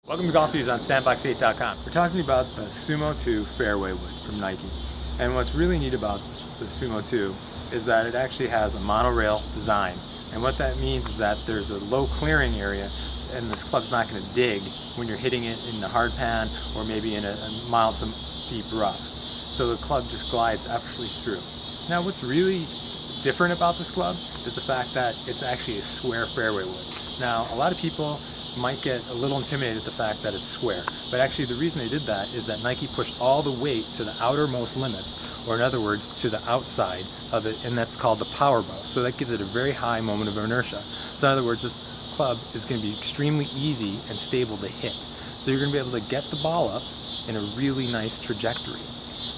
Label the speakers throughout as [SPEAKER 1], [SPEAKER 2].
[SPEAKER 1] Welcome to Golf News on Sandbox8.com. We're talking about the Sumo2 Fairway wood from Nike. And what's really neat about the Sumo2 is that it actually has a monorail design. And what that means is that there's a low clearing area and this club's not going to dig when you're hitting it in the hard pan or maybe in a mild to deep rough. So the club just glides effortlessly through. Now what's really different about this club is the fact that it's actually a square fairway wood. Now a lot of people might get a little intimidated at the fact that it's square, but actually the reason they did that is that Nike pushed all the weight to the outermost limits, or in other words to the outside of it, and that's called the power bow. So that gives it a very high moment of inertia. So in other words, this club is going to be extremely easy and stable to hit. So you're going to be able to get the ball up in a really nice trajectory.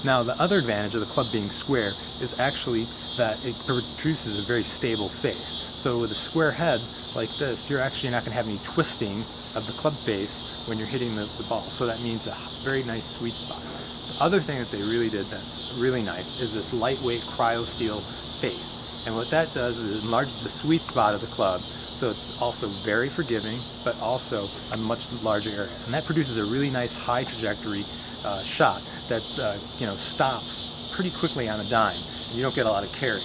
[SPEAKER 1] Now the other advantage of the club being square is actually that it produces a very stable face. So with a square head like this, you're actually not going to have any twisting of the club face when you're hitting the ball. So that means a very nice sweet spot. The other thing that they really did that's really nice is this lightweight cryo steel face. And what that does is it enlarges the sweet spot of the club, so it's also very forgiving, but also a much larger area. And that produces a really nice high trajectory shot that stops pretty quickly on a dime. And you don't get a lot of carry.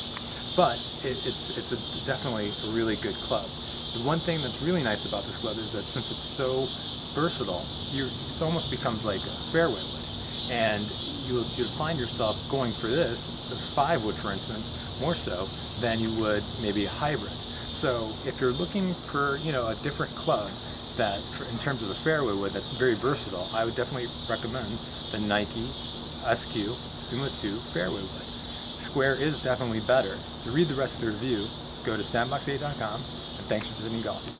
[SPEAKER 1] But it's definitely a really good club. The one thing that's really nice about this club is that since it's so versatile, it almost becomes like a fairway wood. And you'll find yourself going for this 5 wood, for instance, more so than you would maybe a hybrid. So if you're looking for a different club that, in terms of a fairway wood that's very versatile, I would definitely recommend the Nike SQ Sumo2 fairway wood. Square is definitely better. To read the rest of the review, go to Sandbox8.com, and thanks for visiting Golf.